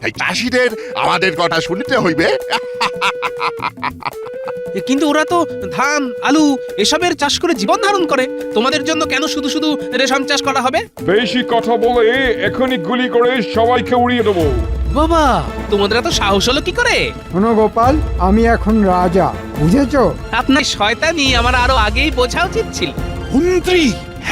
তাই চাষিদের আমাদের কথা শুনতে হইবে। কিন্তু ওরা তো ধান আলু এসবের চাষ করে জীবন ধারণ করে, তোমাদের জন্য কেন শুধু শুধু রেশম চাষ করা হবে? বেশি কথা বলে এখনই গুলি করে সবাইকে উড়িয়ে দেবো। বাবা, তোমাদের এত সাহস হলো কি করে? শোনো গোপাল, আমি এখন রাজা, বুঝেছো? আপনার শয়তানি আমার আরো আগেই বোঝা উচিত ছিল। মন্ত্রী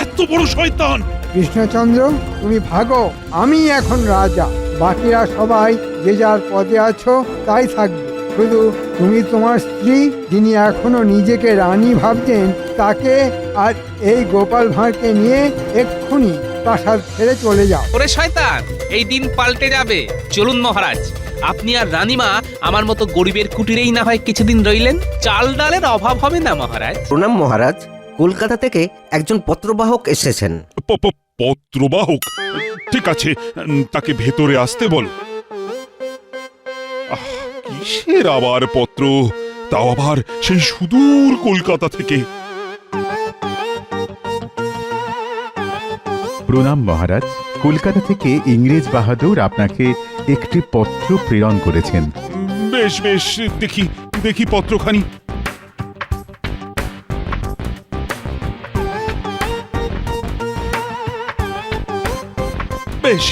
এত বড় শয়তান! কৃষ্ণচন্দ্র, তুমি ভাগো, আমি এখন রাজা। বাকিরা সবাই যে যার পদে আছো তাই থাকবে। শুধু তুমি তোমার স্ত্রী, যিনি এখনো নিজেকে রানী ভাবছেন, তাকে আর এই গোপাল ভাঁড়কে নিয়ে এক্ষুনি প্রাসাদ ছেড়ে চলে যাও। ওরে শয়তান, এই দিন পাল্টে যাবে। চলুন মহারাজ, আপনি আর রানীমা আমার মতো গরিবের কুটিরেই না হয় কিছুদিন রইলেন। চাল ডালের অভাব হবে না মহারাজ। প্রণাম মহারাজ। কলকাতা থেকে একজন পত্রবাহক এসেছেন। পত্রবাহক? ঠিক আছে, তাকে ভেতরে আসতে বল। কিসের আবার পত্র, তাও আবার সেই সুদূর কলকাতা থেকে? প্রণাম মহারাজ। কলকাতা থেকে ইংরেজ বাহাদুর আপনাকে একটি পত্র প্রেরণ করেছেন। বেশ বেশ, দেখি দেখি পত্রখানি। বেশ,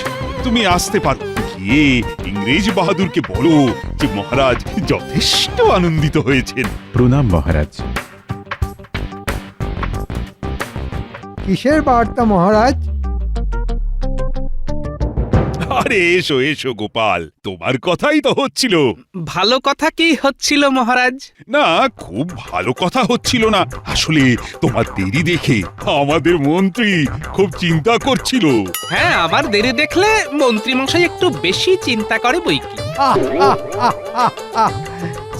তুমি আসতে পারো। গিয়ে ইংরেজ বাহাদুরকে বলো যে মহারাজ যথেষ্ট আনন্দিত হয়েছেন। প্রণাম মহারাজ। কিসের বার্তা মহারাজ? আরে এসো এসো গোপাল, তোমার কথাই তো হচ্ছিল। ভালো কথা কি হচ্ছিল মহারাজ? না, খুব ভালো কথা হচ্ছিল না। আসলে তোমার দেরি দেখে আমাদের মন্ত্রী খুব চিন্তা করছিল। হ্যাঁ, আমার দেরি দেখলে মন্ত্রী মশাই একটু বেশি চিন্তা করে বইকি। আহ, আহ, আহ, আহ, আহ।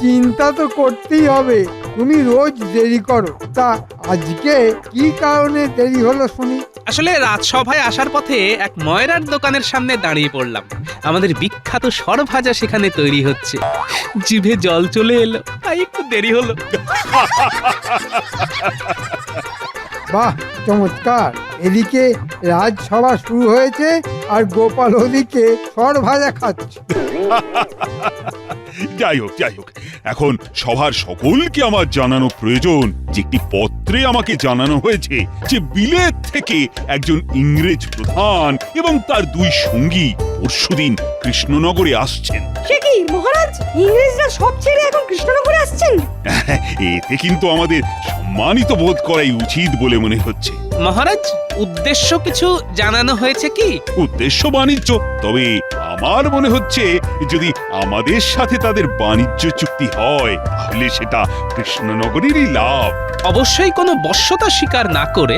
চিন্তা তো করতেই হবে, তুমি রোজ দেরি করো। তা আজকে কি কারণে দেরি হলো শুনি? আসলে রাজসভায় আসার পথে এক ময়রার দোকানের সামনে দাঁড়িয়ে পড়লাম। আমাদের বিখ্যাত সরভাজা সেখানে তৈরি হচ্ছে। জিভে জল চলে এলো, তাই একটু দেরি হলো। বাহ, চমৎকার। এদিকে রাজসভা শুরু হয়েছে আর গোপাল ওদিকে সর ভাজা খাচ্ছে। যাই হোক যাই হোক, এখন সভার সকলকে আমার জানানো প্রয়োজন যে একটি পত্রে আমাকে জানানো হয়েছে যে বিলেত থেকে একজন ইংরেজ প্রধান এবং তার দুই সঙ্গী পরশুদিন কৃষ্ণনগরে আসছেন। সে কি মহারাজ, ইংরেজরা সব ছেড়ে এখন কৃষ্ণনগরে আসছেন? এতে কিন্তু আমাদের সম্মানিত বোধ করাই উচিত বলে মনে হচ্ছে। মহারাজ, উদ্দেশ্য কিছু জানানো হয়েছে কি? উদ্দেশ্য বাণিজ্য, তবে আমার মনে হচ্ছে যদি আমাদের সাথে তাদের বাণিজ্য চুক্তি হয় তাহলে সেটা কৃষ্ণনগরেরই লাভ। অবশ্যই কোনো বশ্যতা স্বীকার না করে।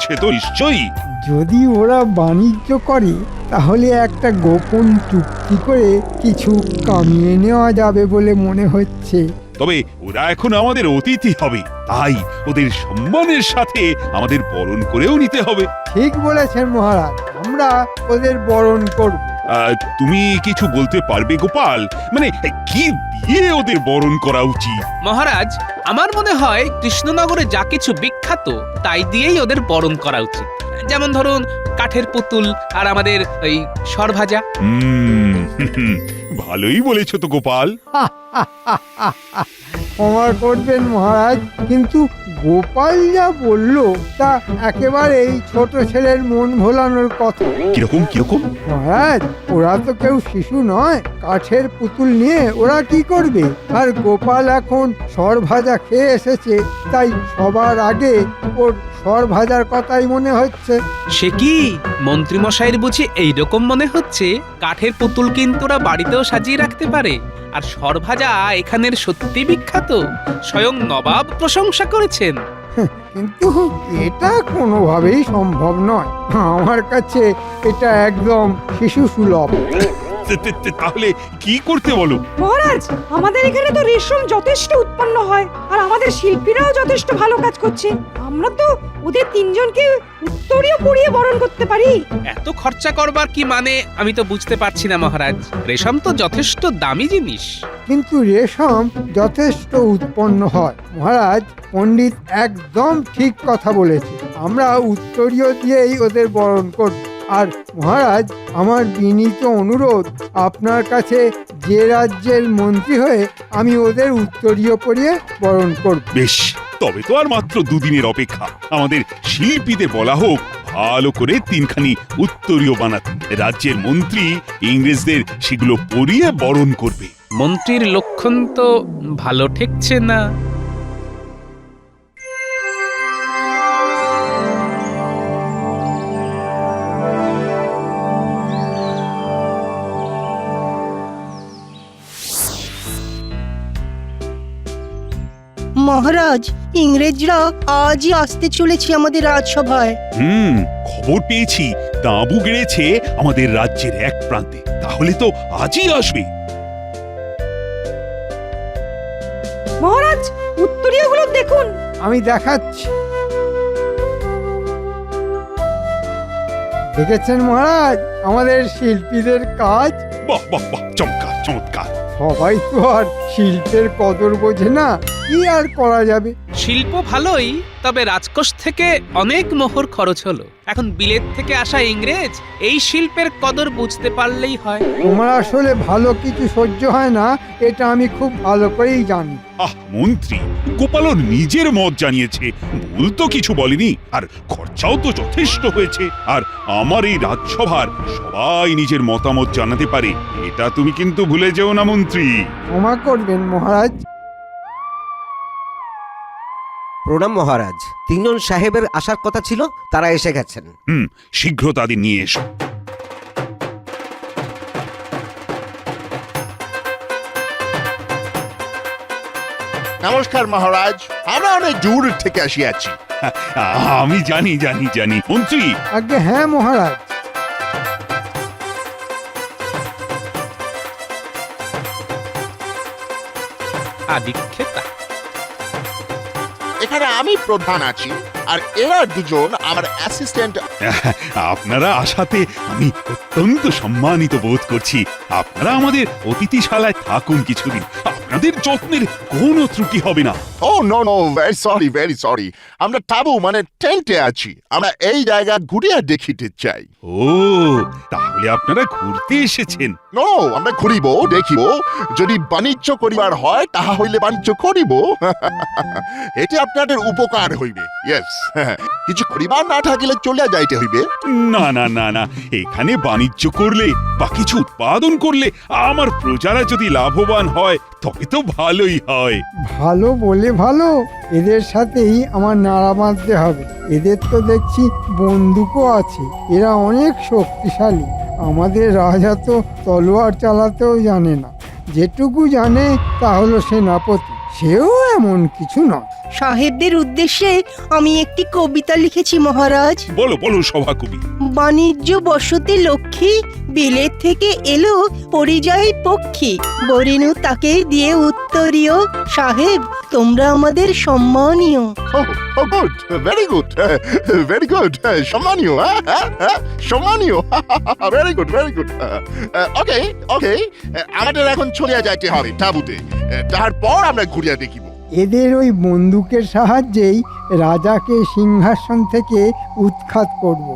সে তো নিশ্চয়ই। যদি ওরা বাণিজ্য করে তাহলে একটা গোপন চুক্তি করে কিছু কামিয়ে নেওয়া যাবে বলে মনে হচ্ছে। তবে ওরা এখন আমাদের অতিথি হবে, তাই ওদের সম্মানের সাথে আমাদের বরণ করেও নিতে হবে। ঠিক বলেছেন মহারাজ, আমরা ওদের বরণ করব। তুমি কিছু বলতে পারবে গোপাল? মানে কি দিয়ে ওদের বরণ করা উচিত? মহারাজ, আমার মনে হয় কৃষ্ণনগরে যা কিছু বিখ্যাত তাই দিয়েই ওদের বরণ করা উচিত। যেমন ধরুন কাঠের পুতুল আর আমাদের ওই সরভাজা। ভালোই বলেছ তো গোপাল। ক্ষমা করবেন মহারাজ, কিন্তু গোপাল যা বলল তা একেবারেই ছোট ছেলের মন ভোলানোর কথা। কিরকম কিরকম? মহারাজ, ওরা তো কেউ শিশু নয়। কাঠের পুতুল নিয়ে ওরা কি করবে? আর গোপাল এখন সর ভাজা খেয়ে এসেছে, তাই সবার আগে ওর সর ভাজার কথাই মনে হচ্ছে। সে কি মন্ত্রী মশাইয়ের বুঝি এইরকম মনে হচ্ছে? কাঠের পুতুল কিন্তু ওরা বাড়িতেও সাজিয়ে রাখতে পারে। আর সরভাজা এখানের সত্যি বিখ্যাত, স্বয়ং নবাব প্রশংসা করেছেন। কিন্তু এটা কোনোভাবেই সম্ভব নয়। আমার কাছে এটা একদম শিশু সুলভ। তাহলে কি করতে বলো? মহারাজ, আমাদের এখানে তো রেশম যথেষ্ট উৎপন্ন হয় আর আমাদের শিল্পীরাও যথেষ্ট ভালো কাজ করছে। আমরা তো ওদের তিনজনকে উত্তরীয় পরিয়ে বরণ করতে পারি। এত খরচা করবার কি মানে আমি তো বুঝতে পারছি না মহারাজ। রেশম তো যথেষ্ট দামি জিনিস। কিন্তু রেশম যথেষ্ট উৎপন্ন হয় মহারাজ। পণ্ডিত একদম ঠিক কথা বলেছে। আমরা উত্তরীয় দিয়েই ওদের বরণ করব। আর মহারাজ, আমার বিনীত অনুরোধ, আপনার কাছে যে রাজ্যের মন্ত্রী হয়ে আমি ওদের উত্তরীয় পরিয়ে বরণ করব। বেশ, তবে তো আর মাত্র দুদিনের অপেক্ষা। আমাদের শিল্পীদের বলা হোক ভালো করে তিনখানি উত্তরীয় বানাতে। রাজ্যের মন্ত্রী ইংরেজদের সেগুলো পরিয়ে বরণ করবে। মন্ত্রীর লক্ষণ তো ভালো ঠেকছে না। মহারাজ, ইংরেজরা আজই আসতে চলেছে আমাদের রাজসভায়। খবর পেয়েছি তাঁবু গেড়েছে আমাদের রাজ্যের এক প্রান্তে। তাহলে তো আজই আসবে। মহারাজ, উত্তরীয়গুলো দেখুন। আমি দেখাচ্ছি। দেখেছেন মহারাজ আমাদের শিল্পীদের কাজ? বাহ বাহ বাহ, চমৎকার চমৎকার। সবাই তো আর শিল্পের কদর বোঝে না, কি আর করা যাবে। শিল্প ভালোই, তবে রাজকোষ থেকে অনেক মোহর খরচ হলো। এখন বিলেত থেকে আসা ইংরেজ এই শিল্পের কদর বুঝতে পারলেই হয়। তোমার আসলে ভালো কিছু সহ্য হয় না, এটা আমি খুব ভালো করেই জানি। মন্ত্রী গোপালও নিজের মত জানিয়েছে, ভুল তো কিছু বলেনি, আর খরচাও তো যথেষ্ট হয়েছে। আর আমার এই রাজসভার সবাই নিজের মতামত জানাতে পারে, এটা তুমি কিন্তু ভুলে যেও না মন্ত্রী। ক্ষমা করবেন মহারাজ। প্রণাম মহারাজ। তিনজন সাহেবের আসার কথা ছিল, তারা এসে গেছেন। শীঘ্র তাদের নিয়ে এসো। নমস্কার মহারাজ, আমরা অনেক দূর থেকে আসিয়াছি। আমি জানি জানি জানি মন্ত্রী। আগে হ্যাঁ মহারাজ। আদিক্ষেতা, এখানে আমি প্রধান আছি, আর এরা দুজন আমার অ্যাসিস্ট্যান্ট। আপনারা আসাতে আমি অত্যন্ত সম্মানিত বোধ করছি। আপনারা আমাদের অতিথিশালায় থাকুন কিছুদিন, আপনাদের যত্নের কোনো ত্রুটি হবে না। ও নো নো, ভেরি সরি। আমরা তাবু মানে টেন্টে আছি। আমরা এই জায়গা ঘুরিয়ে দেখিতে চাই। ও, তাহলে আপনারা ঘুরতে এসেছেন? নো, আমরা ঘুরিব, দেখিব। যদি বাণিজ্য করিবার হয় তাহা হইলে বাণিজ্য করিব। এতে আপনাদের উপকার হইবে। ইয়েস, কিছু করিবার না থাকিলে চলিয়া যাইতে হইবে। না না না না, এখানে বাণিজ্য করলে বা কিছু উৎপাদন করলে আমার প্রজারা যদি লাভবান হয় তবে তো ভালোই হয়। ভালো বলে ভালো, এদের সাথেই আমার নাড়া বাঁধতে হবে। এদের তো দেখছি বন্দুকও আছে, এরা অনেক শক্তিশালী। আমাদের রাজা তো তলোয়ার চালাতেও জানে না, যেটুকু জানে তা হলো সেনাপতি, সেও এমন কিছু নয়। সাহেবদের উদ্দেশ্যে আমি একটি কবিতা লিখেছি মহারাজ। বলো বলো সভাকবি। বাণিজ্য বসতি লক্ষ্মী, বিলেত থেকে এলো পরিযায়ী পক্ষী, বরিনু তাকে দিয়ে উত্তরীয়, সাহেব তোমরা আমাদের সম্মানীয়। Oh good, very good, very good. সম্মানীয়, সম্মানীয়। Very good, very good. Okay okay, আমাদের এখন চলিয়া যাইতে হবে তাঁবুতে। তারপর আমরা ঘুরিয়া দেখিব। এদের ওই বন্দুকের সাহায্যেই রাজাকে সিংহাসন থেকে উৎখাত করব।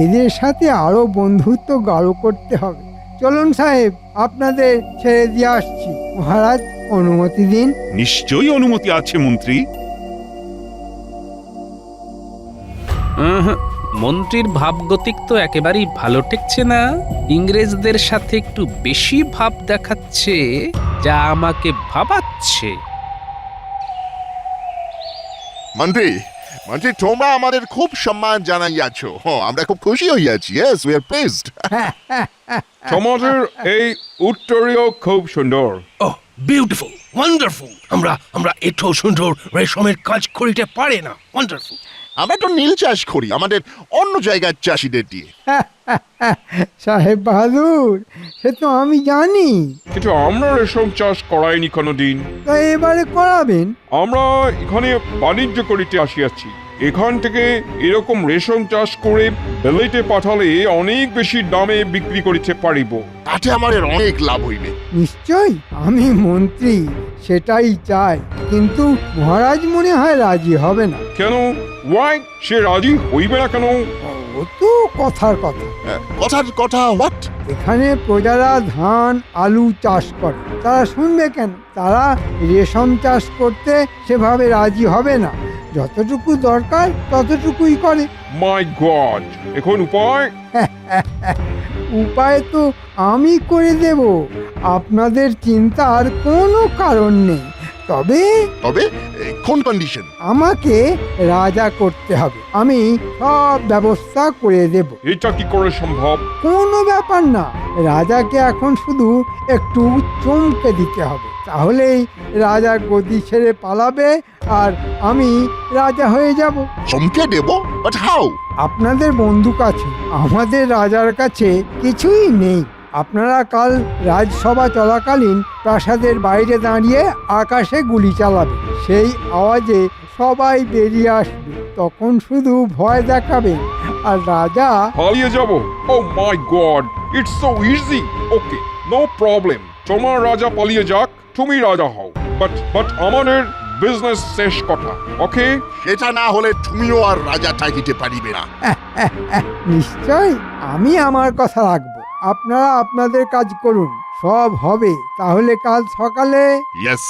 এদের সাথে আরো বন্ধুত্ব গাঢ় করতে হবে। চলুন সাহেব, আপনাদের ছেড়ে দিয়ে আসছি। মহারাজ, অনুমতি দিন। নিশ্চয়ই অনুমতি আছে মন্ত্রী। মন্ত্রীর ভাবগতিক তো একেবারেই ভালো ঠেকছে না। ইংরেজদের সাথে একটু বেশি ভাব দেখাচ্ছে, যা আমাকে ভাবাচ্ছে। মন্ত্রী, তোমরা আমাদের খুব সম্মান জানাইয়াছ। আমরা খুব খুশি হইয়াছি। Yes, we are pleased. সমাজের এই উত্তরীয় খুব সুন্দর। ওহ, বিউটিফুল, ওয়ান্ডারফুল। আমরা এত সুন্দর রেশমের কাজ করিতে পারে না। ওয়ান্ডারফুল। আমরা তো নীল চাষ করি আমাদের অন্য জায়গার চাষিদের দিয়ে। সাহেব বাহাদুর, সে তো আমি জানি, কিন্তু আমরা রেশম চাষ করাইনি কোনোদিন। তো এবারে করাবেন। আমরা এখানে বাণিজ্য করিতে আসিয়াছি। এখান থেকে এরকম রেশম চাষ করে বেলেটে পাঠালে অনেক বেশি দামে বিক্রি করিতে পারিব। তাতে আমাদের অনেক লাভ হইবে। নিশ্চয়, আমি মন্ত্রী, সেটাই চাই। কিন্তু মহারাজ মনে হয় রাজি হবে না। কেন? ওয়াই, সে রাজি হইবে না কেন? ও তো কথার কথা। কথার কথা হোয়াট? এখানে প্রজারা ধান আলু চাষ করে, তারা শুনবে কেন? তারা রেশম চাষ করতে সেভাবে রাজি হবে না। যতটুকু দরকার ততটুকুই করে। মাই গড, এখন উপায়? উপায় তো আমি করে দেব, আপনাদের চিন্তার কোনো কারণ নেই। তবে তবে কোন কন্ডিশন? আমাকে রাজা করতে হবে, আমি সব ব্যবস্থা করে দেব। এটা কি করে সম্ভব? কোনো ব্যাপার না, রাজাকে এখন শুধু একটু চমকে দিতে হবে, তাহলেই রাজা গদি ছেড়ে পালাবে আর আমি রাজা হয়ে যাব। চমকে দেব? But how? আপনাদের বন্দুক আছে, আমাদের রাজার কাছে কিছুই নেই। আপনারা কাল রাজসভা চলাকালীন প্রাসাদের বাইরে দাঁড়িয়ে আকাশে গুলি চালাবেন, সেই আওয়াজে সবাই বেরিয়ে আসবে, তখন শুধু ভয় দেখাবেন আর রাজা পালিয়ে যাব? Oh my god, it's so easy. Okay, no problem. তোমার রাজা পালিয়ে যাক, তুমি রাজা হও। বাট আমাদের বিজনেস শেষ কথা। ওকে? সেটা না হলে তুমিও আর রাজা থাকিতে পারিবে না। নিশ্চয় আমি আমার কথা রাখবো, আপনারা আপনাদের কাজ করুন, সব হবে। তাহলে কাল সকালে ইয়েস।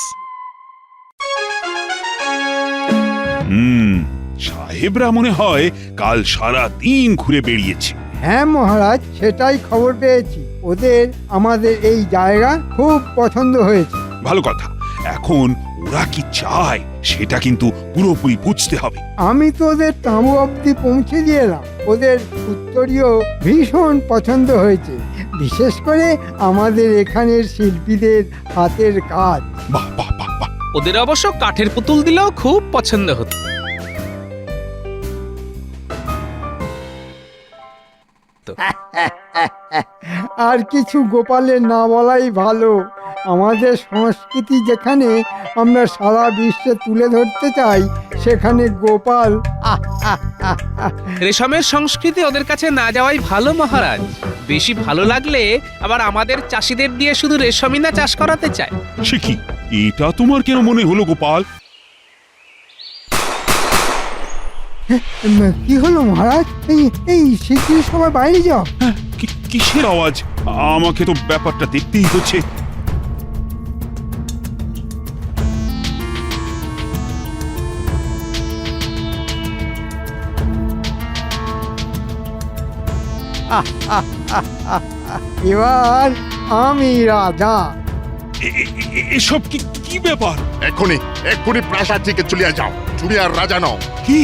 সাহেবরা মনে হয় কাল সারা দিন ঘুরে বেরিয়েছে। হ্যাঁ মহারাজ, সেটাই খবর পেয়েছি। ওদের আমাদের এই জায়গা খুব পছন্দ হয়েছে। ভালো কথা। এখন ওরা কি চায় সেটা কিন্তু পুরোপুরি বুঝতে হবে। আমি তো ওদের তাঁবু অবধি পৌঁছে দিয়ে এলাম, ওদের উত্তরীয় ভীষণ পছন্দ হয়েছে, বিশেষ করে আমাদের এখানের শিল্পীদের হাতের কাজ। বাহ বাহ বাহ বাহ। ওদের অবশ্য কাঠের পুতুল দিলেও খুব পছন্দ হতো। আর কিছু গোপালের না বলাই ভালো। আমাদের সংস্কৃতি যেখানে আমরা সারা বিশ্বে তুলে ধরতে চাই, সেখানে গোপাল রেশমের সংস্কৃতি ওদের কাছে না যাওয়াই ভালো মহারাজ। বেশি ভালো লাগলে আবার আমাদের চাষিদের দিয়ে শুধু রেশমই না চাষ করাতে চায়। সে কি, এটা তোমার কেন মনে হলো গোপাল? কি হলো মহারাজ? এই শিগগিরই সবাই বাইরে যাও। কিসের আওয়াজ? আমাকে তো ব্যাপারটা দেখতেই হচ্ছে। এবার আমি রাজা। এসব কি ব্যাপার? এক্ষুনি প্রাসাদ থেকে চলে যাও, তুমি আর রাজা নও। কি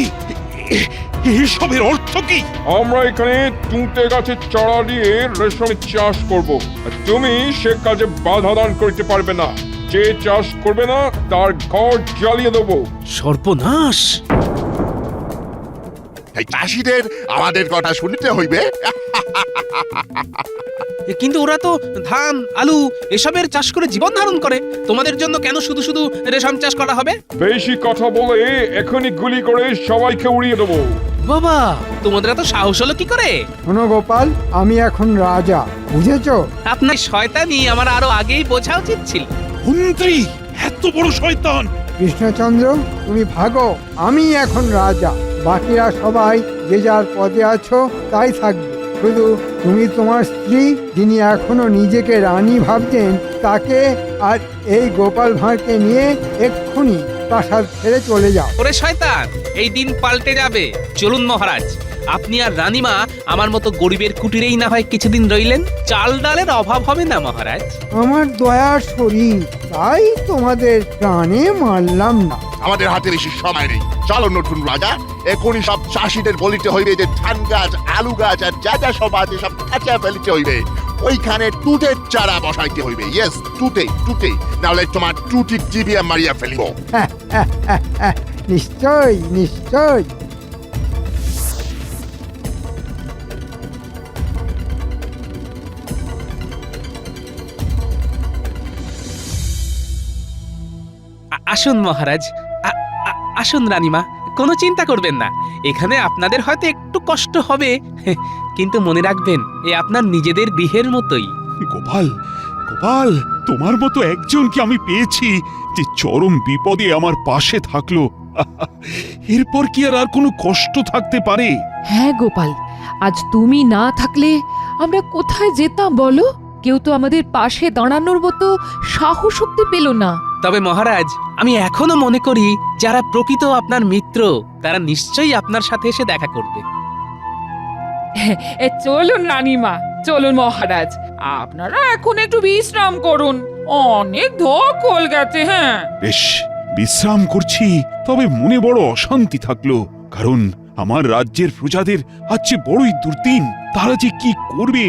এসবের অর্থ কি? আমরা এখানে তুঁতে গাছের চারা দিয়ে রেশমের চাষ করব, আর তুমি সে কাজে বাধা দান করতে পারবে না। যে চাষ করবে না তার ঘর জ্বালিয়ে দেবো। সর্বনাশ! এই চাষিদের আমাদের কথা শুনতে হইবে। কিন্তু ওরা তো ধান আলু এসবের চাষ করে জীবন ধারণ করে, তোমাদের জন্য কেন শুধু শুধু রেশম চাষ করা হবে? বেশি কথা বলে এখনই গুলি করে সবাইকে উড়িয়ে দেবো। বাবা, তোমাদের এত সাহস হলো কি করে? শোনো গোপাল, আমি এখন রাজা, বুঝেছো? আপনার শয়তানি আমার আরো আগেই বোঝা উচিত ছিল। মন্ত্রী এত বড় শয়তান! কৃষ্ণচন্দ্র, তুমি ভাগো, আমি এখন রাজা। বাকিরা সবাই যে যার পদে আছো তাই থাকবে, শুধু তুমি তোমার স্ত্রী, যিনি এখনো নিজেকে রানী ভাবছেন, তাকে আর এই গোপাল ভাঁড়কে নিয়ে এক্ষুনি প্রাসাদ ছেড়ে চলে যাও। ওরে শয়তান, এই দিন পাল্টে যাবে। চলুন মহারাজ, আপনি আর রানীমা আমার মতো গরিবের কুটিরেই না হয় কিছুদিন রইলেন, চাল ডালের অভাব হবে না মহারাজ। আমার দয়ার শরীর, তাই তোমাদের প্রাণে মারলাম না। আমাদের হাতে বেশি সময় নেই, চলো নতুন রাজা। এখনই সব চাষিদের বলিতে হইবে যে ধান গাছ আলু গাছ আর যা যা সব আছে সব কাটিয়া ফেলিতে হইবে, ওইখানে তুতের চারা বসাইতে হইবে। ইয়েস, তুতে, নাহলে তোমার টুটি টিবিয়া মারিয়া ফেলিব। নিশ্চয় নিশ্চয়। আসুন মহারাজ, আসুন রানীমা, কোনো চিন্তা করবেন না। এখানে আপনাদের হয়তো একটু কষ্ট হবে, কিন্তু মনে রাখবেন এ আপনার নিজেদের গৃহের মতোই। গোপাল, তোমার মতো একজনকে আমি পেয়েছি যে চরম বিপদে আমার পাশে থাকলো। এরপর কি আর কোনো কষ্ট থাকতে পারে? হ্যাঁ গোপাল, আজ তুমি না থাকলে আমরা কোথায় যেতাম বলো? কেউ তো আমাদের পাশে দাঁড়ানোর মতো সাহস শক্তি পেল না। তবে মহারাজ, আমি এখনো মনে করি যারা প্রকৃত আপনার মিত্র তারা নিশ্চয়ই আপনার সাথে এসে দেখা করবে। চলুন রানীমা, চলুন মহারাজ, আপনারা এখন একটু বিশ্রাম করুন, অনেক ধকল গেছে। হ্যাঁ, বেশ, বিশ্রাম করছি, তবে মনে বড় অশান্তি থাকলো, কারণ আমার রাজ্যের প্রজাদের আজ যে বড়ই দুর্দিন। তারা যে কি করবে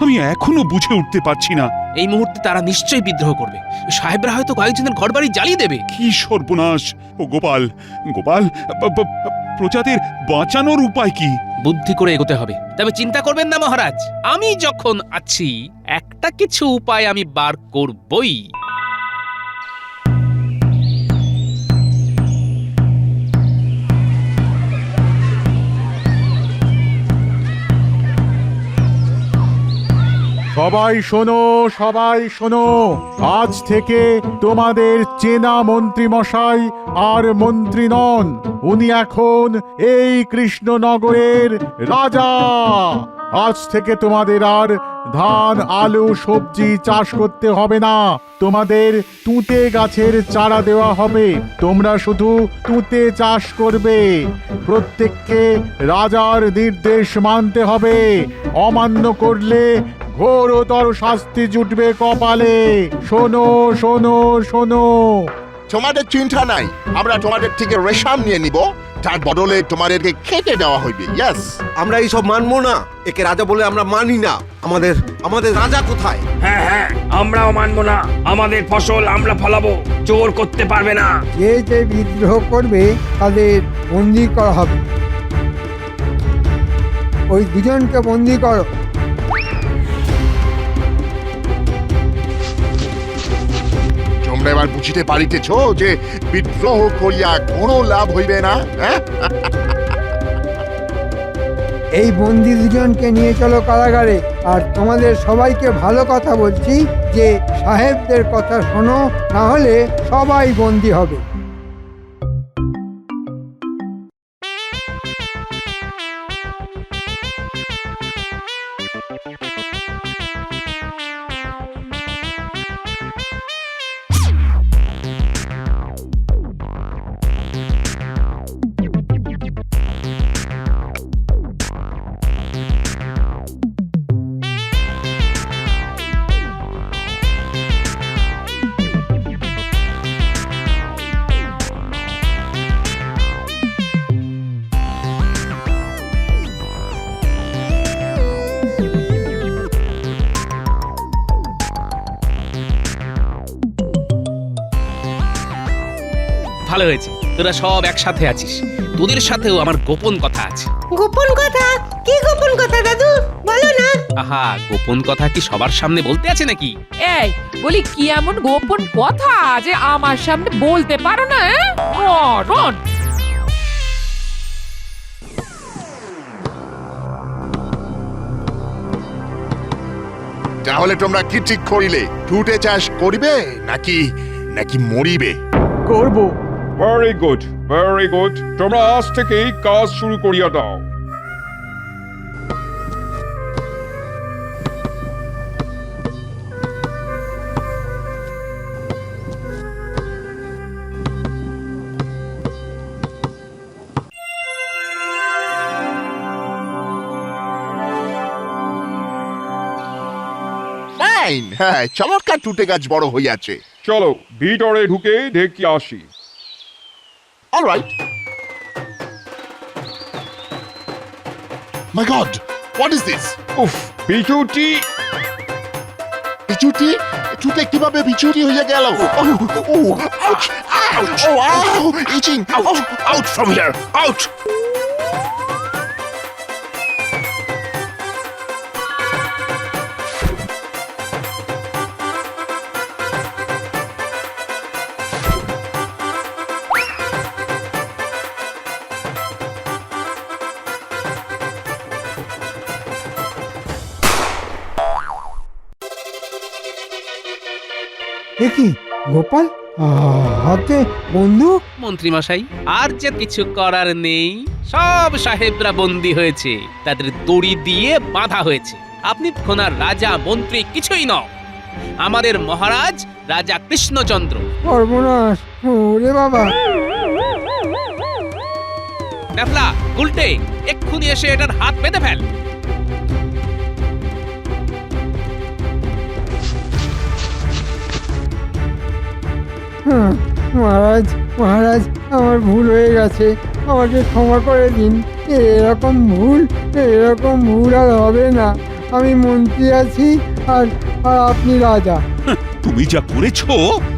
আমি এখনো বুঝে উঠতে পারছি না। এই মুহূর্তে তারা নিশ্চয়ই বিদ্রোহ করবে। সাহেবরা হয়তো কয়েকজনের ঘরবাড়ি জ্বালিয়ে দেবে। কি সর্বনাশ! ও গোপাল, গোপাল, প্রজাদের বাঁচানোর উপায় কি? বুদ্ধি করে এগোতে হবে। তবে চিন্তা করবেন না মহারাজ, আমি যখন আছি একটা কিছু উপায় আমি বার করবই। সবাই শোনো, সবাই শোনো, আজ থেকে তোমাদের চেনা মন্ত্রী মশাই আর মন্ত্রী নন, উনি এখন এই কৃষ্ণনগরের রাজা। আজ থেকে তোমাদের আর ধান, আলু, সবজি চাষ করতে হবে না, তোমাদের তুঁতে গাছের চারা দেওয়া হবে, তোমরা শুধু তুঁতে চাষ করবে। প্রত্যেককে রাজার নির্দেশ মানতে হবে, অমান্য করলে ঘোরতর শাস্তি জুটবে কপালে। শোনো, শোনো, শোনো। তোমাদের চিন্তা নাই, আমরা তোমাদের থেকে রেশম নিয়ে নিব, তার বদলে তোমাদেরকে খেতে দেওয়া হইবে। ইয়েস, আমরা এইসব মানবো না, একে রাজা বলে আমরা মানি না। আমাদের আমাদের রাজা কোথায়? হ্যাঁ হ্যাঁ, আমরাও মানবো না। আমাদের ফসল আমরা ফলাবো, জোর করতে পারবে না। যে যে বিদ্রোহ করবে তাদের বন্দি করা হবে। ওই দুজনকে বন্দি করো। তোমরা এবার বুঝিতে পারিতেছ যে বিদ্রোহ করিয়া কোনো লাভ হইবে না। হ্যাঁ, এই বন্দি দুজনকে নিয়ে চলো কারাগারে। আর তোমাদের সবাইকে ভালো কথা বলছি যে সাহেবদের কথা শোনো, না হলে সবাই বন্দি হবে। ভালো হয়েছে, তোরা সব একসাথে আছিস। তোদের সাথেও আমার গোপন কথা আছে। গোপন কথা? কি গোপন কথা দাদু, বলো না। আহা, গোপন কথা কি সবার সামনে বলতে আছে নাকি? এই বলি, কি এমন গোপন কথা যে আমার সামনে বলতে পারো না? মরণ! তাহলে তোমরা কি ঠিক করিলে? টুটে চাষ করিবে নাকি নাকি মরিবে? করব। Very good, very good. তোমরা আজ থেকেই কাজ শুরু করিয়া দাও। ফাইন, হ্যাঁ, চমৎকার টুটে গাছ বড় হইয়াছে। চলো ভিতরে ঢুকে দেখি আসি। Alright. My god, what is this? উফ, বিচুটি! বিচুটি? টুটে কিভাবে বিচুটি হয়ে গেল? আউচ, আউচ, ও আউ, ইচিং, Out from here! Out! দেখি গোপাল, হাতে বন্দুক। মন্ত্রী মশাই, আর যে কিছু করার নেই, সব সাহেবরা বন্দী হয়েছে, তাদের দড়ি দিয়ে বাঁধা হয়েছে। আপনি খোনার রাজা মন্ত্রী কিছুই নও, আমাদের মহারাজ রাজা কৃষ্ণচন্দ্র। সর্বনাশ, ওরে বাবা! ড্যাফলা, উল্টে, এক্ষুনি এসে এটার হাত বেঁধে ফেল। হ্যাঁ, মহারাজ, মহারাজ, আমার ভুল হয়ে গেছে, আমাকে ক্ষমা করে দিন। এরকম ভুল আর হবে না। আমি মন্ত্রী আছি আর আর আপনি রাজা। তুমি যা করেছো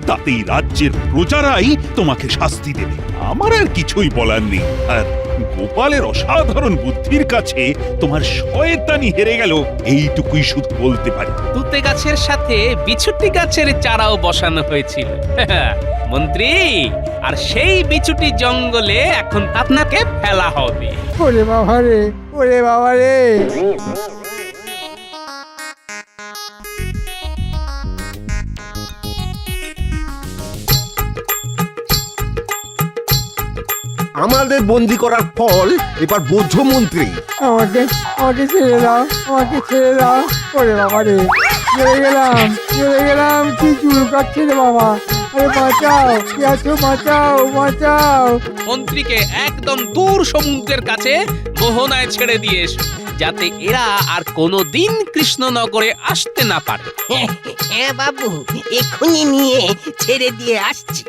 তাতেই রাজ্যের প্রজারাই তোমাকে শাস্তি দেবে, আমার আর কিছুই বলার নেই। আর গোপালের অসাধারণ বুদ্ধির কাছে তোমার শয়তানি হেরে গেল, এইটুকুই শুধু বলতে পারি। তুতে গাছের সাথে বিছুটি গাছের চারাও বসানো হয়েছিল মন্ত্রী, আর সেই বিছুটি জঙ্গলে এখন আপনাকে ফেলা হবে। ওরে বাবা রে, ওরে বাবা রে! আমাদের বন্দি করার ফল এবার বোঝ মন্ত্রী। আমাকে আমাকে ছেড়ে দাও, আমাকে ছেড়ে দাও। ওরে বাবা রে, চলে গেলাম, কি চুল কাটছে রে বাবা! আরে বাঁচাও, কি আছো, বাঁচাও, বাঁচাও! মন্ত্রীকে একদম দূর সমুদ্রের কাছে মোহনায় ছেড়ে দিয়ে এসো, যাতে এরা আর কোনোদিন কৃষ্ণনগরে আসতে না পারে। হ্যাঁ বাবু, এক্ষুনি নিয়ে ছেড়ে দিয়ে আসছি।